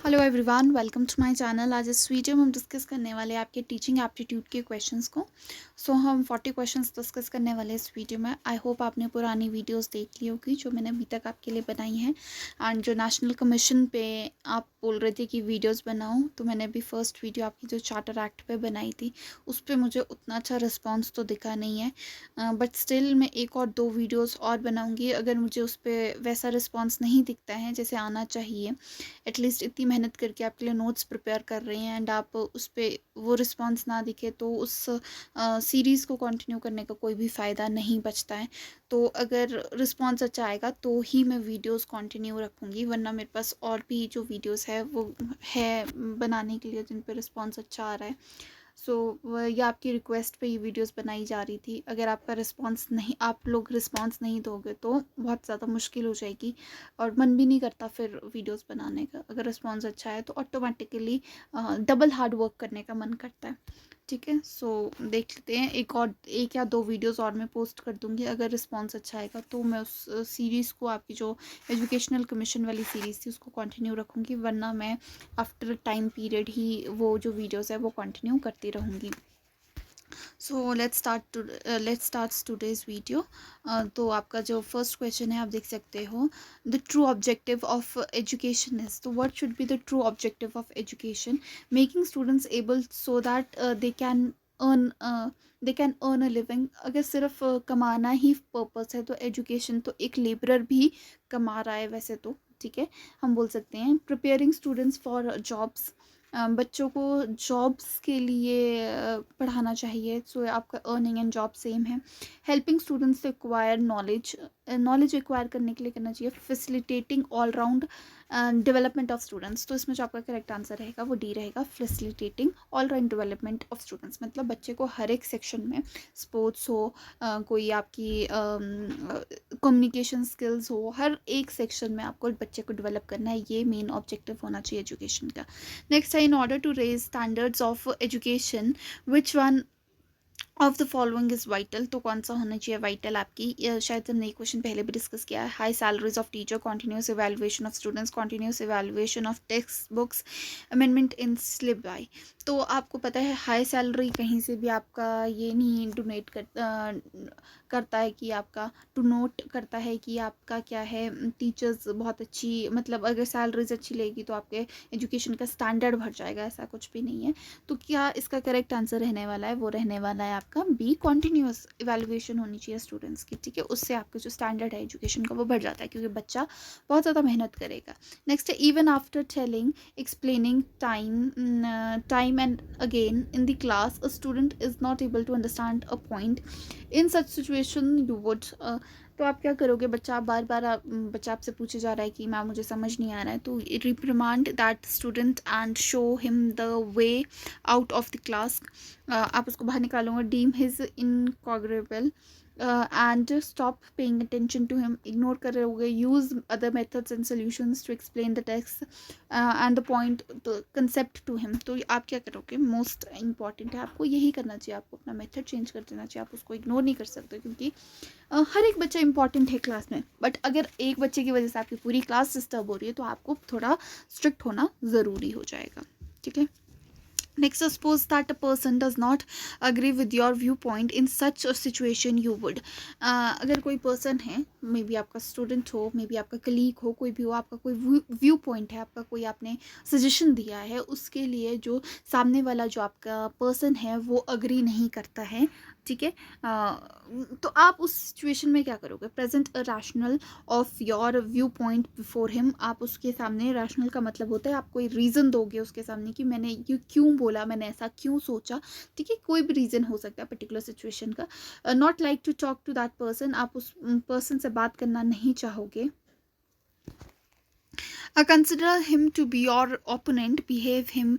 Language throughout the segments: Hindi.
Hello everyone, welcome to my channel. आज इस वीडियो में हम डिस्कस करने वाले हैं आपके टीचिंग एप्टीट्यूड के क्वेश्चंस को। हम 40 क्वेश्चंस डिस्कस करने वाले हैं इस वीडियो में। आई होप आपने पुरानी वीडियोस देख ली होगी जो मैंने अभी तक आपके लिए बनाई हैं। एंड जो नेशनल कमीशन पे आप बोल रहे थे कि वीडियोज़ बनाऊँ, तो मैंने अभी फर्स्ट वीडियो आपकी जो चार्टर एक्ट पर बनाई थी उस पर मुझे उतना अच्छा रिस्पॉन्स तो दिखा नहीं है, बट स्टिल मैं एक और दो वीडियोज़ और बनाऊँगी। अगर मुझे उस पर वैसा रिस्पॉन्स नहीं दिखता है जैसे आना चाहिए, एटलीस्ट इतनी मेहनत करके आपके लिए नोट्स प्रिपेयर कर रहे हैं एंड आप उस पर वो रिस्पॉन्स ना दिखे तो उस सीरीज़ को कंटिन्यू करने का कोई भी फ़ायदा नहीं बचता है। तो अगर रिस्पॉन्स अच्छा आएगा तो ही मैं वीडियोस कंटिन्यू रखूँगी, वरना मेरे पास और भी जो वीडियोस है वो है बनाने के लिए जिन पर रिस्पॉन्स अच्छा आ रहा है। ये आपकी रिक्वेस्ट पे ये वीडियोस बनाई जा रही थी। अगर आपका रिस्पांस नहीं, आप लोग रिस्पांस नहीं दोगे तो बहुत ज़्यादा मुश्किल हो जाएगी और मन भी नहीं करता फिर वीडियोस बनाने का। अगर रिस्पांस अच्छा है तो ऑटोमेटिकली डबल हार्ड वर्क करने का मन करता है। ठीक है, देख लेते हैं। एक या दो वीडियोस और मैं पोस्ट कर दूंगी। अगर रिस्पांस अच्छा आएगा तो मैं उस सीरीज़ को, आपकी जो एजुकेशनल कमीशन वाली सीरीज़ थी, उसको कंटिन्यू रखूँगी, वरना मैं आफ्टर टाइम पीरियड ही वो जो वीडियोस है वो कंटिन्यू करती रहूँगी। So let's start today's video. तो आपका जो फर्स्ट क्वेश्चन है आप देख सकते हो, the true objective of education is, तो what should be the true objective of education? Making students able so that they can earn a living. अगर सिर्फ कमाना ही पर्पस है तो एजुकेशन तो एक लेबरर भी कमा रहा है वैसे तो। ठीक है, हम बोल सकते हैं प्रिपेयरिंग स्टूडेंट्स फॉर जॉब्स, बच्चों को जॉब्स के लिए पढ़ाना चाहिए। आपका अर्निंग एंड जॉब सेम है। Helping students to acquire knowledge, knowledge acquire करने के लिए करना चाहिए। Facilitating all round development of students, तो इसमें जो आपका करेक्ट आंसर रहेगा वो डी रहेगा, facilitating all round development of students. मतलब बच्चे को हर एक सेक्शन में, स्पोर्ट्स हो, कोई आपकी कम्युनिकेशन स्किल्स हो, हर एक सेक्शन में आपको बच्चे को डेवलप करना है। ये मेन ऑब्जेक्टिव होना चाहिए एजुकेशन का। नेक्स्ट है, in order to raise standards of education which one of the following is vital, तो कौन सा होना चाहिए वाइटल आपकी? शायद हमने ये क्वेश्चन पहले भी डिस्कस किया है। High salaries of teacher, continuous evaluation of students, continuous evaluation of text books, amendment in syllabi. तो आपको पता है हाई सैलरी कहीं से भी आपका ये नहीं डोनेट करता है कि आपका टू नोट करता है कि आपका क्या है, टीचर्स बहुत अच्छी, मतलब अगर सैलरीज अच्छी लेगी तो आपके एजुकेशन का स्टैंडर्ड बढ़ जाएगा, ऐसा कुछ भी नहीं है। तो क्या इसका करेक्ट आंसर रहने वाला है? वो रहने वाला है आपका बी, कॉन्टिन्यूस इवैल्यूएशन होनी चाहिए स्टूडेंट्स की। ठीक है, उससे आपका जो स्टैंडर्ड है एजुकेशन का वो बढ़ जाता है क्योंकि बच्चा बहुत ज़्यादा मेहनत करेगा। नेक्स्ट है, even after telling explaining time and again in the class a student is not able to understand a point, in such situation you would, तो आप क्या करोगे? बच्चा आपसे पूछे जा रहा है कि मैम मुझे समझ नहीं आ रहा है, तो reprimand that student and show him the way out of the class. आप उसको बाहर निकालोगे, deem his incorrigible and stop paying attention to him, ignore कर रहे होगे। Use other methods and solutions to explain the text and the point concept to him. तो आप क्या करोगे? मोस्ट इंपॉर्टेंट है, आपको यही करना चाहिए। आपको अपना मेथड चेंज कर देना चाहिए, आप उसको इग्नोर नहीं कर सकते क्योंकि हर एक बच्चा इंपॉर्टेंट है क्लास में। बट अगर एक बच्चे की वजह से आपकी पूरी क्लास डिस्टर्ब हो रही है तो आपको थोड़ा स्ट्रिक्ट होना ज़रूरी हो जाएगा। ठीक है, next suppose that a person does not agree with your viewpoint, in such a situation you would, अगर कोई पर्सन है, मे बी आपका स्टूडेंट हो, मे बी आपका कलीग हो, कोई भी हो, आपका कोई व्यू पॉइंट है, आपका कोई आपने सजेशन दिया है, उसके लिए जो सामने वाला जो आपका पर्सन है वो अग्री नहीं करता है। ठीक है, तो आप उस सिचुएशन में क्या करोगे? Present a rational of your view point before him, आप उसके सामने, रैशनल का मतलब होता है आप कोई रीज़न दोगे उसके सामने कि मैंने ये क्यों बोला, मैंने ऐसा क्यों सोचा। ठीक है, कोई भी रीज़न हो सकता है पर्टिकुलर सिचुएशन का। Not like to talk to that person, आप उस पर्सन से बात करना नहीं चाहोगे। consider him to be your opponent, behave him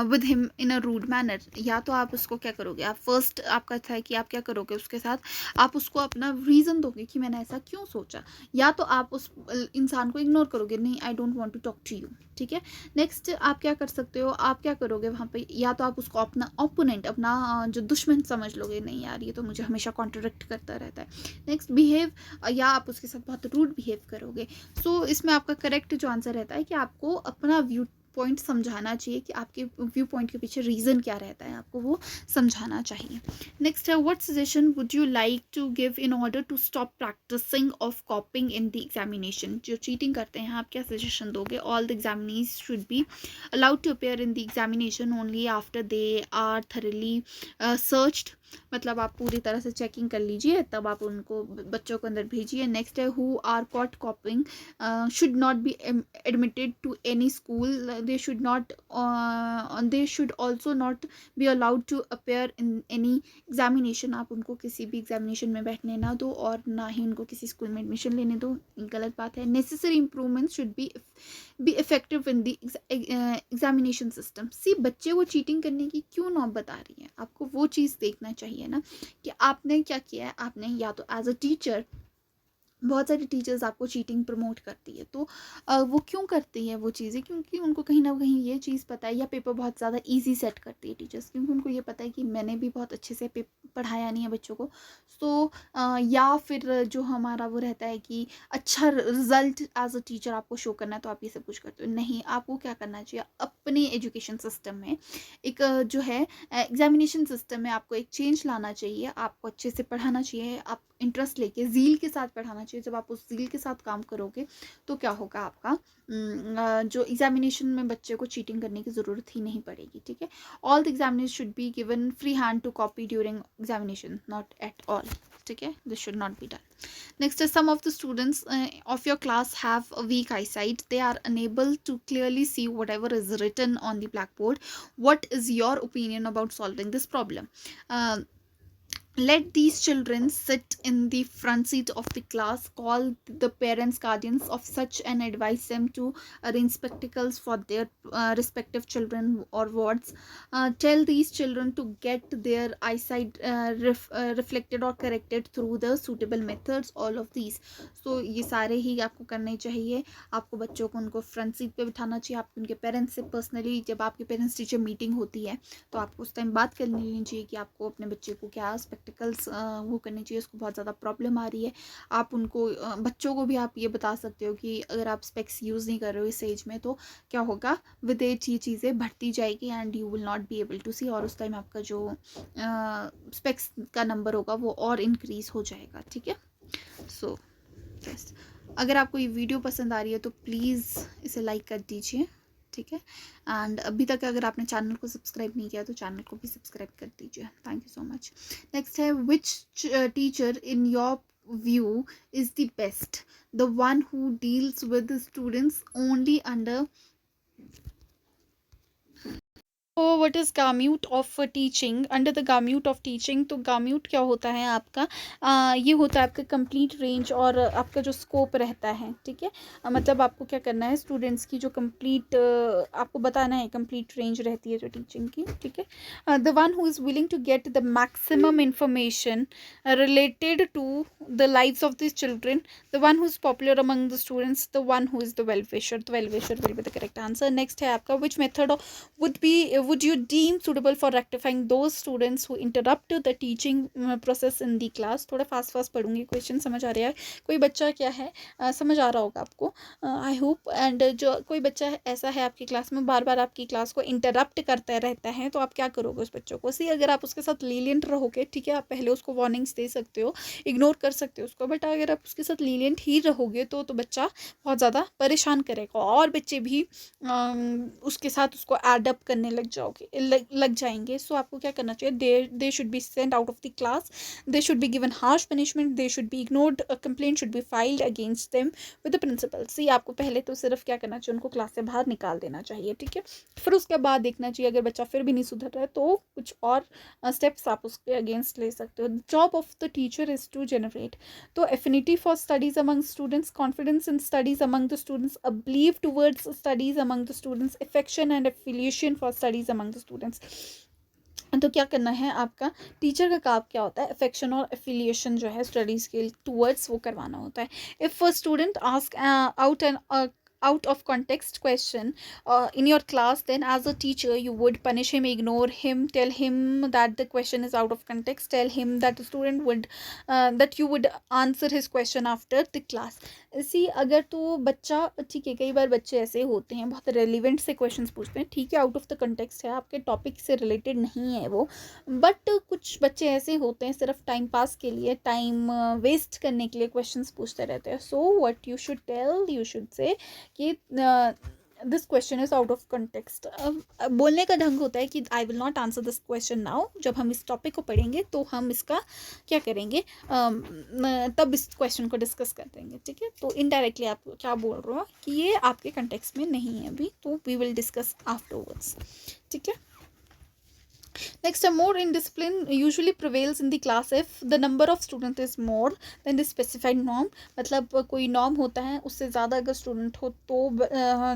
with him in a rude manner। या तो आप उसको क्या करोगे? आप फर्स्ट आपका था कि आप क्या करोगे उसके साथ, आप उसको अपना रीज़न दोगे कि मैंने ऐसा क्यों सोचा, या तो आप उस इंसान को इग्नोर करोगे, नहीं I don't want to talk to you. ठीक है, नेक्स्ट आप क्या कर सकते हो? आप क्या करोगे वहाँ पे? या तो आप उसको अपना ओपोनेंट, अपना जो दुश्मन समझ लोगे, नहीं यार ये तो मुझे हमेशा कॉन्ट्रोडिक्ट करता रहता है। नेक्स्ट बिहेव, या आप उसके साथ बहुत रूड बिहेव करोगे। इसमें आपका करेक्ट जो आंसर रहता है कि आपको अपना व्यू पॉइंट समझाना चाहिए कि आपके व्यू पॉइंट के पीछे रीज़न क्या रहता है, आपको वो समझाना चाहिए. नेक्स्ट है, what suggestion would you like to give in order to stop practising of copying in the examination. जो चीटिंग करते हैं आप क्या सजेशन दोगे. All the examinees should be allowed to appear in the examination only after they are thoroughly searched. मतलब आप पूरी तरह से चेकिंग कर लीजिए तब आप उनको बच्चों को अंदर भेजिए. नेक्स्ट है, who are caught copying should not be admitted to any school. They should also not be allowed to appear in any examination. आप उनको किसी भी एग्जामिनेशन में बैठने ना दो और ना ही उनको किसी स्कूल में एडमिशन लेने दो, गलत बात है. Necessary improvement should be effective in the examination system. See बच्चे को चीटिंग करने की क्यों नौबत आ रही है, आपको वो चीज़ देखना चाहिए ना कि आपने क्या किया है. आपने या तो एज अ टीचर, बहुत सारी टीचर्स आपको चीटिंग प्रमोट करती है, तो वो क्यों करती है वो चीज़ें, क्योंकि उनको कहीं ना कहीं ये चीज़ पता है. या पेपर बहुत ज़्यादा इजी सेट करती है टीचर्स, क्योंकि उनको ये पता है कि मैंने भी बहुत अच्छे से पढ़ाया नहीं है बच्चों को. तो या फिर जो हमारा वो रहता है कि अच्छा रिजल्ट एज अ टीचर आपको शो करना है, तो आप ये सब कुछ करते हो. नहीं, आपको क्या करना चाहिए, अपने एजुकेशन सिस्टम में एक जो है एग्जामिनेशन सिस्टम में आपको एक चेंज लाना चाहिए. आपको अच्छे से पढ़ाना चाहिए, आप इंटरेस्ट लेके ज़ील के साथ पढ़ाना चाहिए. जब आप उस ज़ील के साथ काम करोगे तो क्या होगा, आपका जो एग्जामिनेशन में बच्चे को चीटिंग करने की ज़रूरत ही नहीं पड़ेगी. ठीक है. All the examination should be given free hand to copy during examination, not at all. ठीक है, this should not be done. Next is, some of the students of your class have a weak eyesight. They are unable to clearly see whatever is written on the blackboard. What is your opinion about solving this problem? Let these children sit in the front seat of the class. Call the parents, guardians of such and advise them to arrange spectacles for their respective children or wards. Tell these children to get their eyesight reflected or corrected through the suitable methods. All of these. So ये सारे ही आपको करने चाहिए. आपको बच्चों को उनको फ्रंट सीट पे बिठाना चाहिए. आप उनके पेरेंट्स से पर्सनली, जब आपके पेरेंट्स टीचर मीटिंग होती है तो आपको उस टाइम बात कर लेनी चाहिए कि आपको अपने बच्चे को क्या स्पेक्टिकल्स वो करनी चाहिए, उसको बहुत ज़्यादा प्रॉब्लम आ रही है. आप उनको बच्चों को भी आप ये बता सकते हो कि अगर आप स्पेक्स यूज़ नहीं कर रहे हो इस एज में तो क्या होगा, विद एज ये चीज़ें बढ़ती जाएगी and you will not be able to see. और उस टाइम आपका जो स्पेक्स का नंबर होगा वो और इंक्रीज़ हो जाएगा. ठीक है. सो यस, अगर आपको ये वीडियो पसंद आ रही है तो प्लीज़ इसे लाइक कर दीजिए. ठीक है. एंड अभी तक अगर आपने चैनल को सब्सक्राइब नहीं किया तो चैनल को भी सब्सक्राइब कर दीजिए. Thank you so much. Next है, which teacher in your view is the best. The one who deals with students only under. तो what is gamut of teaching. Under the gamut of teaching, तो गाम्यूट क्या होता है आपका, ये होता है आपका कंप्लीट रेंज और आपका जो स्कोप रहता है. ठीक है. मतलब आपको क्या करना है, स्टूडेंट्स की जो कंप्लीट आपको बताना है, कंप्लीट रेंज रहती है जो टीचिंग की. ठीक है. The one who is willing to get the maximum information related to the lives of this children. The one who is popular among the students. The one who is the well wisher. The well wisher will be the correct answer. Next है आपका, which method would you deem suitable for rectifying those students who interrupt the teaching process in the class. थोड़ा फास्ट पढ़ूंगी, क्वेश्चन समझ आ रहा है. कोई बच्चा क्या है, समझ आ रहा होगा आपको, आई होप. एंड जो कोई बच्चा ऐसा है आपकी क्लास में बार बार आपकी क्लास को इंटरप्ट करता रहता है, तो आप क्या करोगे उस बच्चों को. सी अगर आप उसके साथ लीलियंट रहोगे, ठीक है, आप पहले उसको वार्निंग्स दे सकते हो, इग्नोर कर सकते हो उसको, बट अगर आप उसके साथ लीलियंट ही रहोगे तो बच्चा बहुत ज़्यादा परेशान करेगा और बच्चे भी उसके साथ उसको एडअप करने लग जाएंगे. सो आपको क्या करना चाहिए, they should be sent out of the class. They should be given harsh punishment. They should be ignored. Complaint should be filed against them with the principal. See आपको पहले तो सिर्फ क्या करना चाहिए, उनको क्लास से बाहर निकाल देना चाहिए. ठीक है. फिर उसके बाद देखना चाहिए अगर बच्चा फिर भी नहीं सुधर रहा है तो कुछ और स्टेप्स आप उसके अगेंस्ट ले सकते हो. Job of the teacher is to generate तो affinity for studies among students, confidence in studies among the students, a believe towards studies among the students, affection and affiliation for studies among the students. तो क्या करना है, आपका टीचर का काम क्या होता है, अफेक्शन और एफिलिएशन जो है स्टडीज़ के टूवर्ड्स वो करवाना होता है. If a student ask out an out of context question in your class, then as a teacher you would punish him, ignore him, tell him that the question is out of context, tell him that the student would that you would answer his question after the class. सी अगर तो बच्चा, ठीक है, कई बार बच्चे ऐसे होते हैं बहुत रेलिवेंट से क्वेश्चंस पूछते हैं, ठीक है, आउट ऑफ द कंटेक्स्ट है, आपके टॉपिक से रिलेटेड नहीं है वो, बट कुछ बच्चे ऐसे होते हैं सिर्फ टाइम पास के लिए, टाइम वेस्ट करने के लिए क्वेश्चंस पूछते रहते हैं. So what you should tell, you should say कि this question is out of context. बोलने का ढंग होता है कि I will not answer this question now, जब हम इस टॉपिक को पढ़ेंगे तो हम इसका क्या करेंगे, तब इस क्वेश्चन को डिस्कस कर देंगे, ठीक है. तो इनडायरेक्टली आप क्या बोल रहे हो कि ये आपके कंटेक्स्ट में नहीं है अभी, तो वी विल डिस्कस आफ्टरवर्ड्स, ठीक है. Next, a more indiscipline usually prevails in the class if the number of students is more than the specified norm. मतलब कोई नॉर्म होता है, उससे ज़्यादा अगर स्टूडेंट हो तो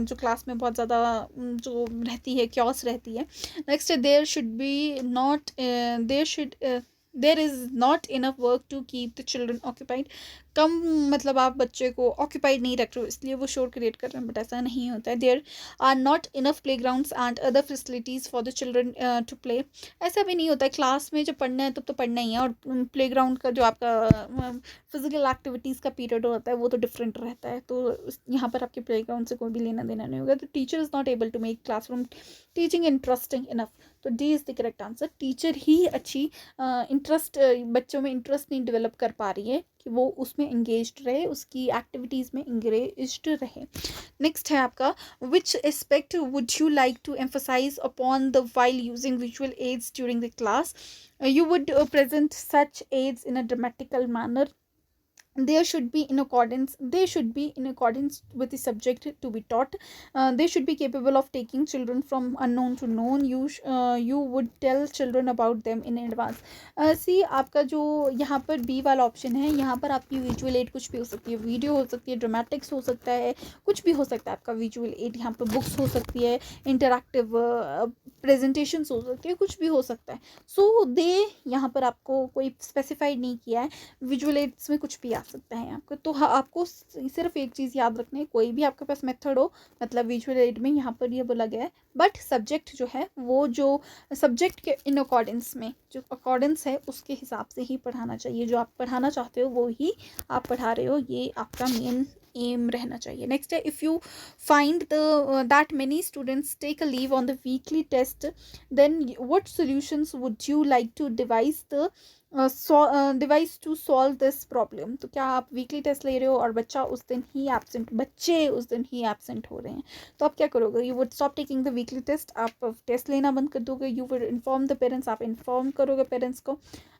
जो क्लास में बहुत ज़्यादा जो रहती है, क्योस रहती है. Next, there should be not there is not enough work to keep the children occupied. कम मतलब आप बच्चे को ऑक्यूपाइड नहीं रख रहे हो इसलिए वो शोर क्रिएट कर रहे हैं, बट ऐसा नहीं होता है. There are not enough play grounds and other facilities for the children to play. ऐसा भी नहीं होता है, क्लास में जब पढ़ना है तब तो पढ़ना ही है, और प्ले ग्राउंड का जो आपका फिजिकल एक्टिविटीज़ का पीरियड होता है वो तो डिफरेंट रहता है, तो यहाँ पर आपके प्ले ग्राउंड से कोई भी लेना देना नहीं होगा. तो teacher is not able to make classroom teaching interesting enough. तो D is the correct answer. Teacher ही अच्छी इंटरेस्ट बच्चों में इंटरेस्ट नहीं डेवलप कर पा रही है कि वो उसमें इंगेज्ड रहे, उसकी एक्टिविटीज़ में इंगेज्ड रहे. नेक्स्ट है आपका, which aspect would you like to emphasise upon the while using visual aids during the class. You would present such aids in a dramatical manner. They should be in accordance with the subject to be taught. They should be capable of taking children from unknown to known. You would tell children about them in advance. See, आपका जो यहाँ पर बी वाला ऑप्शन है, यहाँ पर आपकी विजुअल एड कुछ भी हो सकती है, वीडियो हो सकती है, ड्रामेटिक्स हो सकता है, कुछ भी हो सकता है आपका विजुअल एड. यहाँ पर बुक्स हो सकती है, इंटरैक्टिव प्रेजेंटेशंस हो सकती है, कुछ भी हो सकता है. सो दे यहाँ पर आपको कोई स्पेसिफाइड नहीं किया है, विजुअल एड्स में कुछ भी आ सकता है आपको. तो हाँ, आपको सिर्फ एक चीज़ याद रखना है, कोई भी आपके पास मेथड हो, मतलब विजुअल एड में यहाँ पर ये बोला गया है, बट सब्जेक्ट जो है वो जो सब्जेक्ट के इन अकॉर्डेंस में जो अकॉर्डेंस है उसके हिसाब से ही पढ़ाना चाहिए. जो आप पढ़ाना चाहते हो वो ही आप पढ़ा रहे हो, ये आपका मेन एम रहना चाहिए. नेक्स्ट है, if you find that many students take a leave on the weekly test, then what solutions would you like to devise to solve this problem. तो क्या आप वीकली टेस्ट ले रहे हो और बच्चे उस दिन ही एब्सेंट हो रहे हैं, तो आप क्या करोगे. You would stop taking the weekly test, आप टेस्ट लेना बंद कर दोगे. You would inform the parents, आप इन्फॉर्म करोगे पेरेंट्स को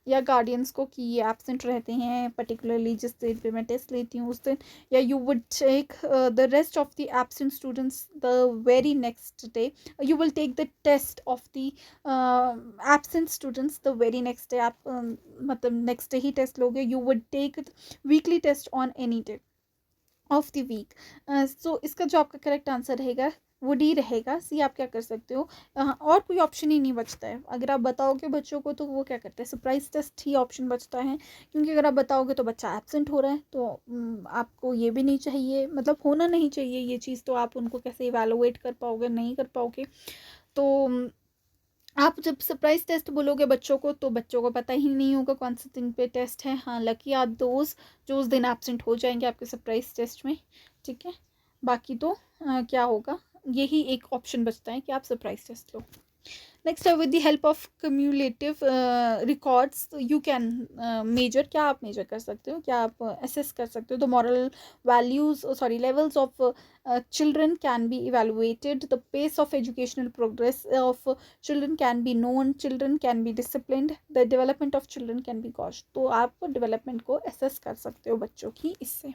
या गार्डियंस को कि ये एब्सेंट रहते हैं पर्टिकुलरली जिस दिन पे मैं टेस्ट लेती हूँ उस दिन. या you would take the rest of the absent students the very next day. You will take the test of the absent students the very next day. आप मतलब नेक्स्ट डे ही टेस्ट लोगे. You would take weekly test on any day of the week. So इसका जो आपका करेक्ट आंसर रहेगा वो डी रहेगा. सी आप क्या कर सकते हो, और कोई ऑप्शन ही नहीं बचता है. अगर आप बताओगे बच्चों को तो वो क्या करते हैं, सरप्राइज टेस्ट ही ऑप्शन बचता है, क्योंकि अगर आप बताओगे तो बच्चा एब्सेंट हो रहा है, तो आपको ये भी नहीं चाहिए, मतलब होना नहीं चाहिए ये चीज़. तो आप उनको कैसे इवैल्यूएट कर पाओगे, नहीं कर पाओगे. तो आप जब सरप्राइज टेस्ट बोलोगे बच्चों को तो बच्चों को पता ही नहीं होगा कौन से दिन पे टेस्ट है. हाँ, लकी आर दोज जो उस दिन एब्सेंट हो जाएंगे आपके सरप्राइज टेस्ट में, ठीक है. बाकी तो क्या होगा, यही एक ऑप्शन बचता है कि आप सरप्राइज टेस्ट लो. नेक्स्ट है, with the help of cumulative records you can measure. क्या आप मेजर कर सकते हो, क्या आप असेस कर सकते हो. The moral values levels of children can be evaluated. The pace of educational progress of children can be known. Children can be disciplined. The development of children can be gauged. तो आप development को assess कर सकते हो बच्चों की इससे.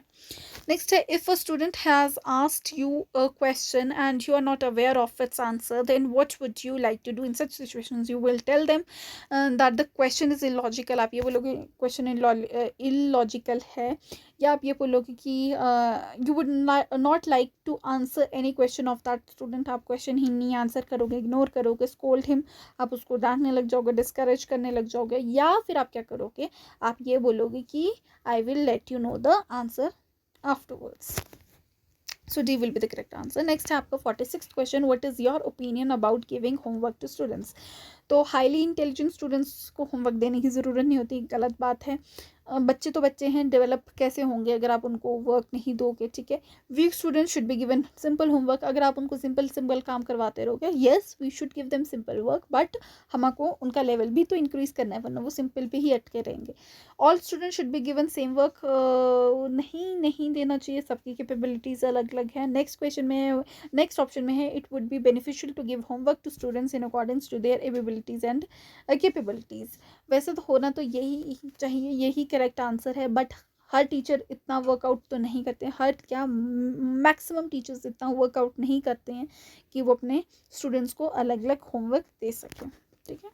Next है, if a student has asked you a question and you are not aware of its answer, then what would you like to do in such situations? You will tell them that the question is illogical. आप ये बोलोगे question illogical है, या आप ये बोलोगे कि you would not like to answer any question of that student. आप क्वेश्चन ही नहीं आंसर करोगे, इग्नोर करोगे, स्कोल्ड हिम, आप उसको डांटने लग जाओगे, डिस्करेज करने लग जाओगे. या फिर आप क्या करोगे, आप ये बोलोगे कि I will let you know the answer afterwards. So D will be the correct answer. Next है आपका 46th question. What is your opinion about giving homework to students. तो हाईली इंटेलिजेंट स्टूडेंट्स को होमवर्क देने की ज़रूरत नहीं होती, गलत बात है. बच्चे तो बच्चे हैं, डेवलप कैसे होंगे अगर आप उनको वर्क नहीं दोगे, ठीक है. Weak students should be given simple homework. अगर आप उनको सिंपल सिंपल काम करवाते रहोगे, yes we should give them simple work, but हमको उनका लेवल भी तो इंक्रीज़ करना है, वरना वो सिंपल पे ही अटके रहेंगे. All student should be given same work. नहीं देना चाहिए, सबकी कैपेबिलिटीज़ अलग अलग है. नेक्स्ट क्वेश्चन में, नेक्स्ट ऑप्शन में है, it would be beneficial to give homework to students in accordance to their abilities and capabilities. वैसे तो होना तो यही चाहिए, यही करेक्ट आंसर है, बट हर टीचर इतना वर्कआउट तो नहीं करते हैं. हर क्या, मैक्सिमम टीचर्स इतना वर्कआउट नहीं करते हैं कि वो अपने स्टूडेंट्स को अलग अलग होमवर्क दे सकें, ठीक है.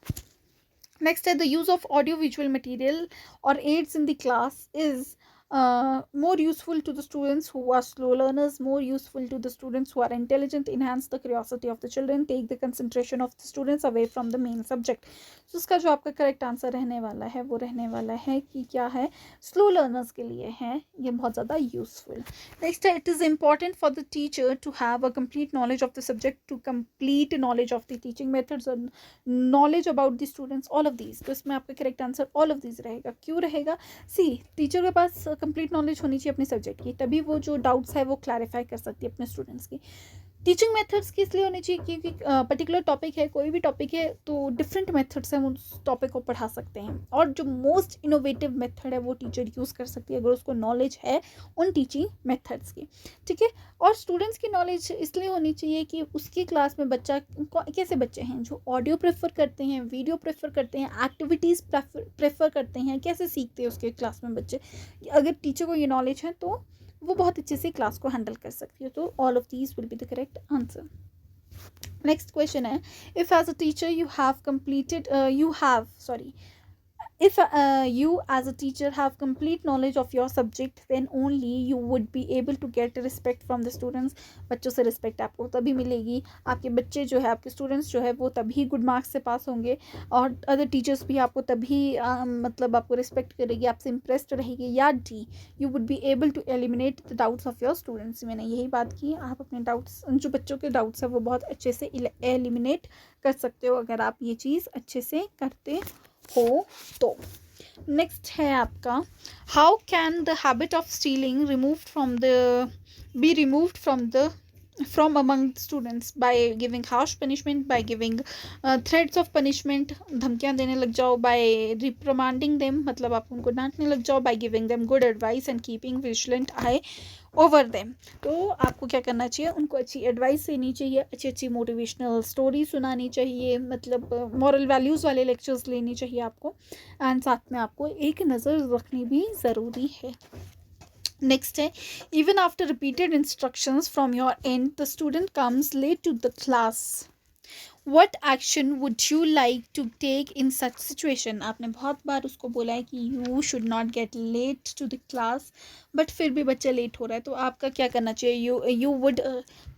नेक्स्ट है, the use of audio visual material और aids in the class is more useful to the students who are slow learners, more useful to the students who are intelligent, enhance the curiosity of the children, take the concentration of the students away from the main subject. So इसका जो आपका करेक्ट आंसर रहने वाला है वो रहने वाला है कि क्या है, स्लो लर्नर्स के लिए है ये बहुत ज़्यादा यूजफुल. नेक्स्ट है, it is important for the teacher to have a complete knowledge of the subject, to complete knowledge of the teaching methods और knowledge about the students, all of these. तो इसमें आपका correct answer all of these रहेगा. क्यों रहेगा? सी, टीचर के पास कंप्लीट नॉलेज होनी चाहिए अपने सब्जेक्ट की, तभी वो जो डाउट्स है वो क्लैरिफाई कर सकती है अपने स्टूडेंट्स की. टीचिंग मेथड्स की इसलिए होनी चाहिए क्योंकि पर्टिकुलर टॉपिक है, कोई भी टॉपिक है तो डिफरेंट मेथड से हम उस टॉपिक को पढ़ा सकते हैं, और जो मोस्ट इनोवेटिव मेथड है वो टीचर यूज़ कर सकती है अगर उसको नॉलेज है उन टीचिंग मेथड्स की, ठीक है. और स्टूडेंट्स की नॉलेज इसलिए होनी चाहिए कि उसकी क्लास में बच्चा, कैसे बच्चे हैं जो ऑडियो प्रेफर करते हैं, वीडियो प्रेफर करते हैं, एक्टिविटीज़ प्रेफर करते हैं, कैसे सीखते हैं उसके क्लास में बच्चे. अगर टीचर को ये नॉलेज है तो वो बहुत अच्छे से क्लास को हैंडल कर सकती है. तो all of these will be the correct answer. Next question है, if as a teacher you have completed if you as a teacher have complete knowledge of your subject, then only you would be able to get respect from the students. बच्चों से रिस्पेक्ट आपको तभी मिलेगी, आपके बच्चे जो है, आपके स्टूडेंट्स जो है वो तभी गुड मार्क्स से पास होंगे, और अदर टीचर्स भी आपको तभी मतलब आपको रिस्पेक्ट करेगी, आपसे इम्प्रेस्ड रहेगी. या D, you would be able to eliminate the doubts of your students. मैंने यही बात की, आप अपने डाउट्स, जो बच्चों के डाउट्स है वो बहुत अच्छे से एलिमिनेट कर सकते हो अगर आप ये चीज़ अच्छे से करते हो तो. नेक्स्ट है आपका, how can the habit of stealing be removed from among students. By giving harsh punishment, by giving threats of punishment, धमकियाँ देने लग जाओ, बाय रिप्रोमांडिंग देम, मतलब आप उनको डांटने लग जाओ, by giving them good advice and keeping vigilant I over them. तो आपको क्या करना चाहिए, उनको अच्छी एडवाइस देनी चाहिए, अच्छी अच्छी मोटिवेशनल स्टोरी सुनानी चाहिए, मतलब मॉरल वैल्यूज़ वाले लेक्चर्स लेनी चाहिए आपको, एंड साथ में आपको एक नज़र रखनी भी ज़रूरी है. नेक्स्ट है, even after repeated instructions from your end the student comes late to the class. What action would you like to take in such situation? आपने बहुत बार उसको बोला है कि you should not get late to the class, but फिर भी बच्चा लेट हो रहा है, तो आपका क्या करना चाहिए. You would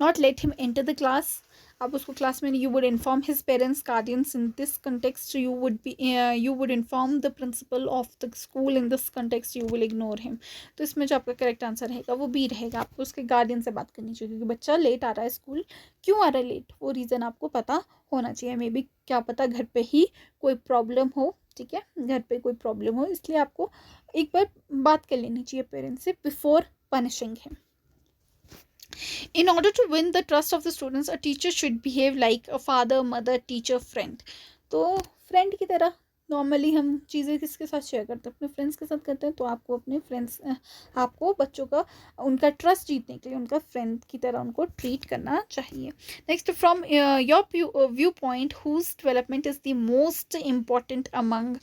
not let him enter the class. आप उसको क्लास में, you would inform his parents, guardians in this context. You would inform the principal of the school in this context. You will ignore him. तो इसमें जो आपका करेक्ट आंसर रहेगा वो बी रहेगा. आपको उसके गार्डियन से बात करनी चाहिए क्योंकि बच्चा लेट आ रहा है स्कूल. क्यों आ रहा है लेट, वो रीज़न आपको पता होना चाहिए. मे बी क्या पता घर पे ही कोई प्रॉब्लम हो, ठीक है, घर पे कोई प्रॉब्लम हो, इसलिए आपको एक बार बात कर लेनी चाहिए पेरेंट्स से before punishing him. In order to win the trust of the students, a teacher should behave like a father, mother, teacher, friend. तो फ्रेंड की तरह नॉर्मली हम चीज़ें किसके साथ शेयर करते हैं, अपने फ्रेंड्स के साथ करते हैं. तो आपको अपने फ्रेंड्स, आपको बच्चों का, उनका ट्रस्ट जीतने के लिए उनका फ्रेंड की तरह उनको ट्रीट करना चाहिए. Next, from your view point, whose development is the most important among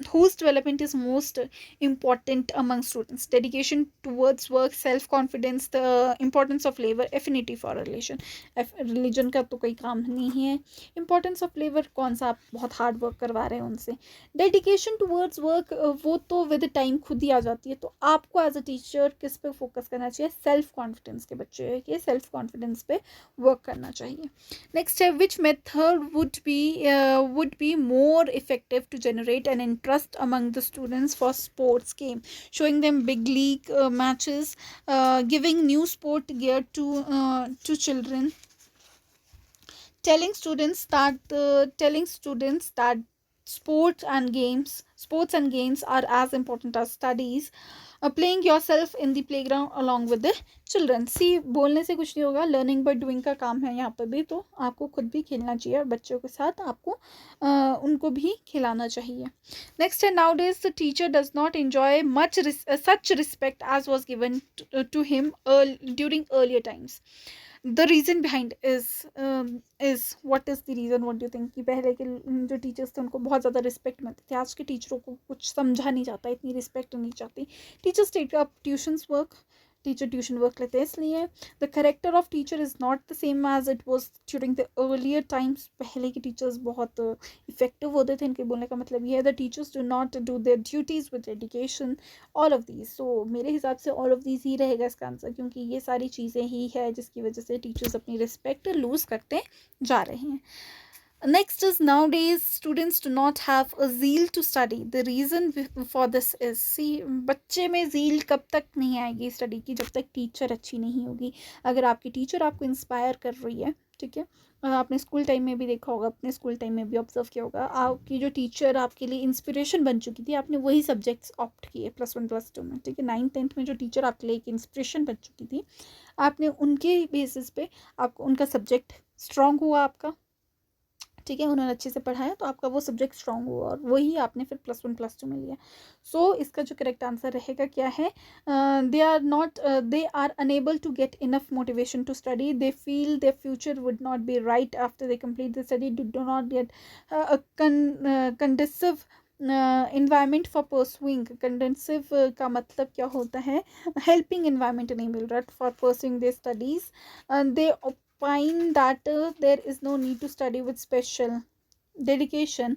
whose development is most important among students. Dedication towards work, self confidence, the importance of labor, affinity for relation. Religion का तो कोई काम नहीं है. इंपॉर्टेंस ऑफ लेबर, कौन सा आप बहुत हार्ड वर्क करवा रहे हैं उनसे. डेडिकेशन टूवर्ड्स वर्क, वो तो विद टाइम खुद ही आ जाती है. तो आपको एज अ टीचर किस पे फोकस करना चाहिए, सेल्फ कॉन्फिडेंस के बच्चे के सेल्फ कॉन्फिडेंस पे वर्क करना चाहिए. नेक्स्ट है, विच method would be more effective to generate an interest interest among the students for sports game, showing them big league matches, giving new sport gear to children, telling students that sports and games are as important as studies, playing yourself in the playground along with the children. See बोलने से कुछ नहीं होगा, लर्निंग बाय डूइंग का काम है यहाँ पर भी. तो आपको खुद भी खेलना चाहिए और बच्चों के साथ आपको उनको भी खिलाना चाहिए. नेक्स्ट है, nowadays the teacher does not enjoy much such respect as was given to him during earlier times. The reason behind is what is the reason, what do you think? कि पहले के जो टीचर्स थे उनको बहुत ज़्यादा रिस्पेक्ट मिलती थी. आज के टीचरों को कुछ समझा नहीं जाता, इतनी रिस्पेक्ट नहीं चाहती. Teachers take up teacher tuition work लेते हैं, इसलिए the character of teacher is not the same as it was during the earlier times. पहले के टीचर्स बहुत इफेक्टिव होते थे. इनके बोलने का मतलब ये है, the teachers do not do their duties with dedication, all of these. So मेरे हिसाब से ऑल ऑफ दीज ही रहेगा इसका आंसर, क्योंकि ये सारी चीज़ें ही है जिसकी वजह से टीचर्स अपनी रिस्पेक्ट लूज़ करते जा रहे हैं. Next is, nowadays students do not have a zeal to study. The reason for this is, see, बच्चे में zeal कब तक नहीं आएगी स्टडी की? जब तक टीचर अच्छी नहीं होगी. अगर आपकी टीचर आपको इंस्पायर कर रही है, ठीक है, आपने स्कूल टाइम में भी देखा होगा, अपने स्कूल टाइम में भी ऑब्जर्व किया होगा, आपकी जो टीचर आपके लिए इंस्पिरेशन बन चुकी थी, आपने वही सब्जेक्ट्स ऑप्ट किए +1 +2 में, ठीक है. 9th-10th में जो टीचर आपके लिए एक इंस्पिरेशन बन चुकी थी, आपने उनके बेसिस पे आपको उनका सब्जेक्ट स्ट्रॉन्ग हुआ आपका, ठीक है, उन्होंने अच्छे से पढ़ाया तो आपका वो सब्जेक्ट स्ट्रॉन्ग हुआ और वही आपने फिर +1 +2 में लिया. सो इसका जो करेक्ट आंसर रहेगा क्या है? They are unable to get enough motivation to study. They feel their future would not be right after they complete the study. Do not get conducive environment for pursuing. Conducive का मतलब क्या होता है? हेल्पिंग इन्वायरमेंट नहीं मिल रहा for pursuing their studies. They find that there is no need to study with special dedication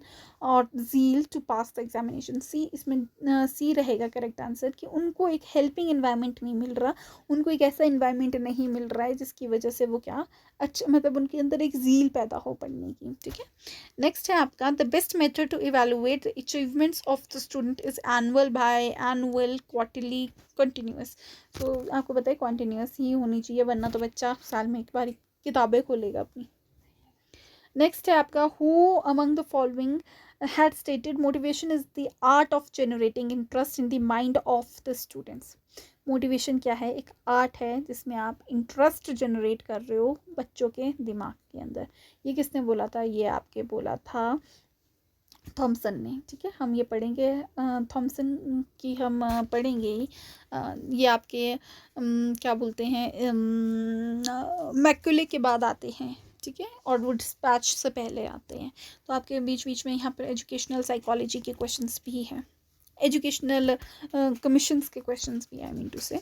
or zeal to pass the examination. सी, इसमें सी रहेगा करेक्ट आंसर, कि उनको एक हेल्पिंग इन्वायरमेंट नहीं मिल रहा, उनको एक ऐसा इन्वायरमेंट नहीं मिल रहा है जिसकी वजह से वो क्या अच्छा, मतलब उनके अंदर एक ज़ील पैदा हो पढ़ने की, ठीक है. नेक्स्ट है आपका, the best method to evaluate achievements of the student is annual, biannual, quarterly, continuous. तो आपको पता है कॉन्टीन्यूस ही होनी चाहिए, वरना तो बच्चा साल में एक बार किताबें खोलेगा अपनी. नेक्स्ट है आपका, who among the following had stated motivation is the art of generating interest in the mind of the students. Motivation क्या है? एक आर्ट है जिसमें आप इंटरेस्ट जनरेट कर रहे हो बच्चों के दिमाग के अंदर. ये किसने बोला था? ये आपके बोला था थॉमसन ने, ठीक है. हम ये पढ़ेंगे, थॉमसन की हम पढ़ेंगे. ये आपके क्या बोलते हैं, मैक्यूले के बाद आते हैं, ठीक है, और वो डिस्पैच से पहले आते हैं. तो आपके बीच बीच में यहाँ पर एजुकेशनल साइकोलॉजी के क्वेश्चंस भी हैं, एजुकेशनल कमीशंस के क्वेश्चंस भी, आई मीन टू से.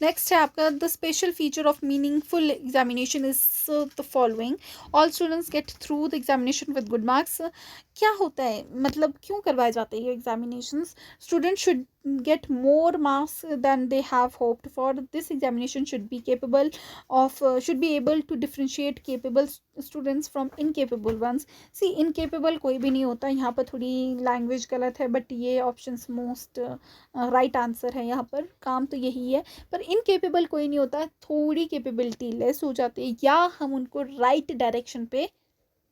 नेक्स्ट है आपका, the special feature of meaningful examination is the following. All students get through the examination with good marks. क्या होता है, मतलब क्यों करवाए जाते हैं ये examinations? Student should get more marks than they have hoped for. This examination should be should be able to differentiate capable students from incapable ones. See, incapable कोई भी नहीं होता, यहाँ पर थोड़ी लैंग्वेज गलत है, बट ये ऑप्शंस मोस्ट राइट आंसर है. यहाँ पर काम तो यही है, पर इनकेपेबल कोई नहीं होता, थोड़ी कैपेबिलिटी लेस हो जाती है, या हम उनको राइट डायरेक्शन पे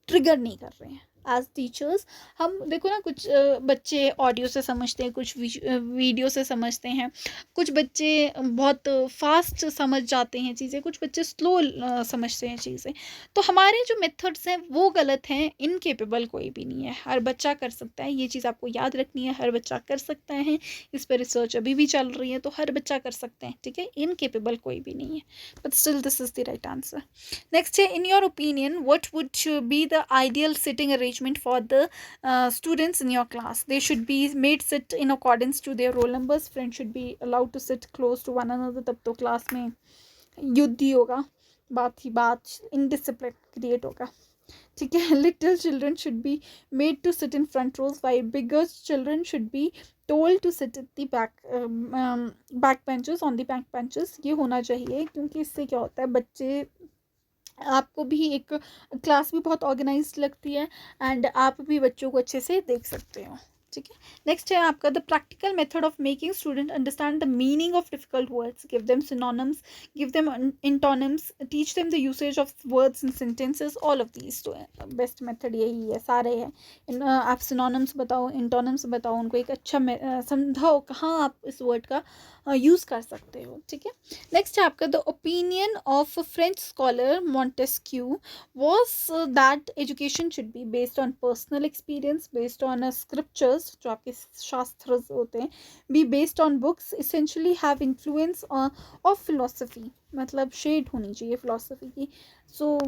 ट्रिगर नहीं कर रहे हैं. एज टीचर्स हम देखो ना, कुछ बच्चे ऑडियो से समझते हैं, कुछ वीडियो से समझते हैं, कुछ बच्चे बहुत फास्ट समझ जाते हैं चीज़ें, कुछ बच्चे स्लो समझते हैं चीज़ें. तो हमारे जो मेथड्स हैं वो गलत हैं. इनकेपेबल कोई भी नहीं है, हर बच्चा कर सकता है. ये चीज़ आपको याद रखनी है, हर बच्चा कर सकता है. इस पर रिसर्च अभी भी चल रही है, तो हर बच्चा कर सकते हैं, ठीक है. इनकेपेबल कोई भी नहीं है, but still this is the right answer. Next है, in your opinion what would be the ideal sitting arrangement for the students in your class? They should be made sit in accordance to their roll numbers. Friends should be allowed to sit close to one another. तब तो क्लास में युद्ध ही होगा, बात ही बात, indiscipline क्रिएट होगा, ठीक है. Little children should be made to sit in front rows, while bigger children should be told to sit at the back benches, on the back benches. ये होना चाहिए, क्योंकि इससे क्या होता है, बच्चे आपको भी एक क्लास भी बहुत ऑर्गेनाइज्ड लगती है, एंड आप भी बच्चों को अच्छे से देख सकते हो, ठीक है। नेक्स्ट है आपका the practical method of making student understand the meaning of difficult words, give them synonyms, give them antonyms, teach them the usage of words in sentences, all of these. तो बेस्ट मेथड यही है, सारे हैं। आप सिनोनिम्स बताओ, इंटोनिम्स बताओ, उनको एक अच्छा समझाओ कहाँ आप इस वर्ड का यूज़ कर सकते हो। ठीक है। नेक्स्ट है आपका the opinion of French scholar Montesquieu was that education should be based on personal experience, based on scriptures जो आपके शास्त्र होते हैं, be based on books, essentially have influence of philosophy, मतलब शेड होनी चाहिए philosophy की। so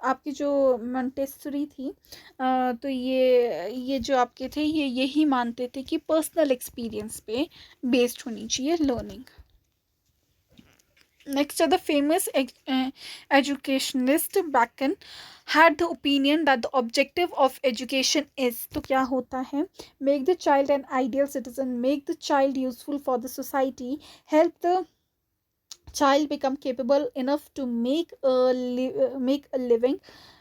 आपकी जो मॉन्टेसरी थी तो ये जो आपके थे ये यही मानते थे कि पर्सनल एक्सपीरियंस पे बेस्ड होनी चाहिए learning. Next are the famous educationist Bacon had the opinion that the objective of education is, तो क्या होता है, make the child an ideal citizen, make the child useful for the society, help the child become capable enough to make a living,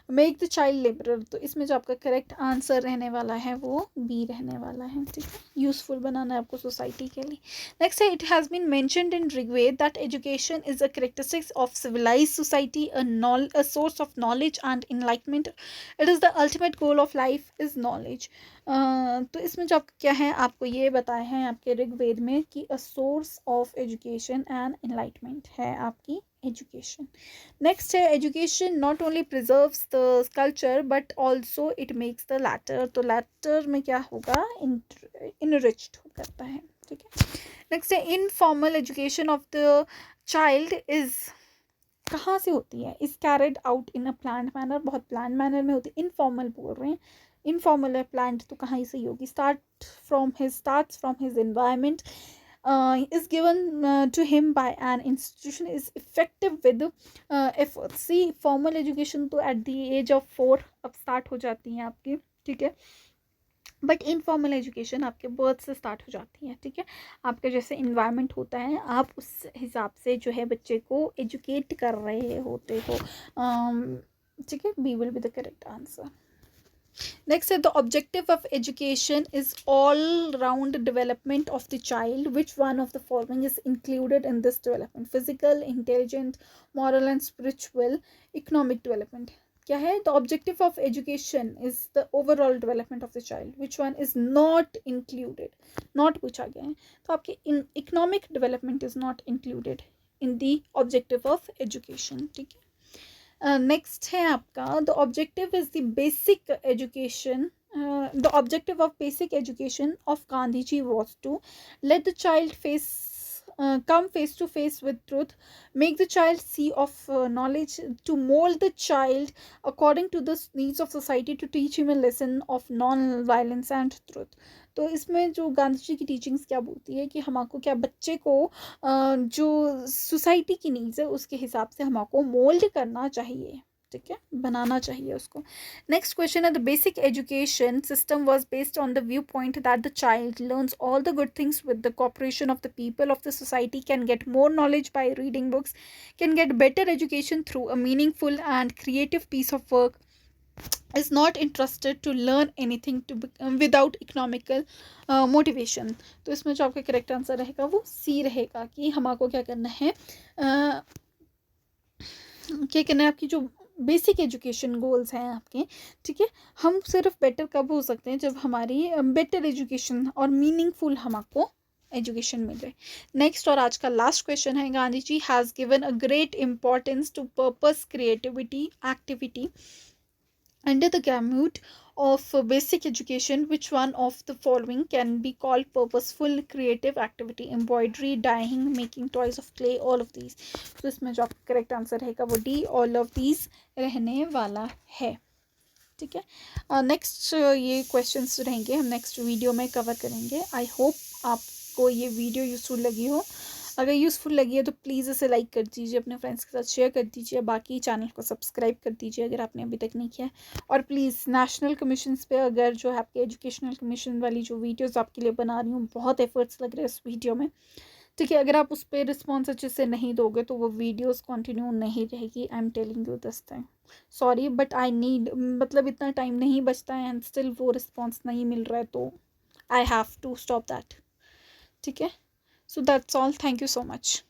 make the child liberal. तो इसमें जो आपका करेक्ट आंसर रहने वाला है वो बी रहने वाला है। ठीक है, यूजफुल बनाना है आपको सोसाइटी के लिए। नेक्स्ट है it has been mentioned in Rigveda that education is a characteristics of civilise society, a source of knowledge and enlightenment, it is the ultimate goal of life is knowledge. तो इसमें जो आपका क्या है, आपको ये बताया है आपके ऋग्वेद में कि अ source of education and enlightenment है आपकी एजुकेशन। नेक्स्ट है education not only preserves the culture but also it makes the latter. तो लैटर में क्या होगा, इनरिच्ड करता है। ठीक है। नेक्स्ट है informal education of the child is, कहाँ से होती है, is carried out in a planned manner, बहुत प्लान्ड मैनर में होती है। इनफॉर्मल बोल रहे हैं, इनफॉर्मल है, प्लान्ड तो कहाँ से होगी, starts from his environment, is given to him by an institution, is effective with effort। See formal education तो at the age of 4 अब start हो जाती है आपकी। ठीक है, बट इनफॉर्मल एजुकेशन आपके बर्थ से स्टार्ट हो जाती है। ठीक है, आपके जैसे इन्वायरमेंट होता है आप उस हिसाब से जो है बच्चे को एजुकेट कर रहे होते हो। ठीक है, B will be the correct answer. Next, the objective of education is all-round development of the child. Which one of the following is included in this development? Physical, intelligent, moral and spiritual, economic development. क्या है, the objective of education is the overall development of the child. Which one is not included? Not पूछा गया है, तो आपके economic development is not included in the objective of education. ठीक है। नेक्स्ट है आपका the objective is the basic education, the objective of basic education of Gandhi ji was to let the child come face to face with truth, make the child see of knowledge, to mold the child according to the needs of society, to teach him a lesson of non-violence and truth। तो इसमें जो गांधी जी की टीचिंग्स क्या बोलती है कि हमको क्या बच्चे को जो सोसाइटी की नीड्स है उसके हिसाब से हमको मोल्ड करना चाहिए। ठीक है, बनाना चाहिए उसको। नेक्स्ट क्वेश्चन है the basic education system was based on the view point that the child learns all the good things with the cooperation of the people of the society, can get more knowledge by reading books, can get better education through a meaningful and creative piece of work, is not interested to learn anything without economical motivation। तो इसमें जो आपका करेक्ट आंसर रहेगा वो सी रहेगा कि हमको क्या करना है, क्या करना है, आपकी जो बेसिक एजुकेशन गोल्स हैं आपके। ठीक है, हम सिर्फ बेटर कब हो सकते हैं जब हमारी बेटर एजुकेशन और मीनिंगफुल हमको एजुकेशन मिल रहे। नेक्स्ट और आज का लास्ट क्वेश्चन है Gandhi ji has given a great importance to purpose creativity activity under the gamut of basic education. Which one of the following can be called purposeful creative activity? Embroidery, dyeing, making toys of clay, all of these। तो इसमें जो आपका करेक्ट आंसर रहेगा वो डी, ऑल ऑफ दीज रहने वाला है। ठीक है, नेक्स्ट ये क्वेश्चंस रहेंगे हम नेक्स्ट वीडियो में कवर करेंगे। आई होप आपको ये वीडियो यूजफुल लगी हो। अगर यूज़फुल लगी है तो प्लीज़ इसे लाइक कर दीजिए, अपने फ्रेंड्स के साथ शेयर कर दीजिए, बाकी चैनल को सब्सक्राइब कर दीजिए अगर आपने अभी तक नहीं किया है। और प्लीज़ नेशनल कमीशंस पे अगर जो है आपके एजुकेशनल कमीशन वाली जो वीडियोस आपके लिए बना रही हूँ, बहुत एफर्ट्स लग रहे हैं उस वीडियो में। ठीक है, अगर आप उस पर रिस्पॉन्स अच्छे से नहीं दोगे तो वो वीडियोस कंटिन्यू नहीं रहेगी। I am telling you this thing, sorry but I need, मतलब इतना टाइम नहीं बचता है एंड स्टिल वो रिस्पॉन्स नहीं मिल रहा है, तो I have to stop that. ठीक है. So that's all. Thank you so much.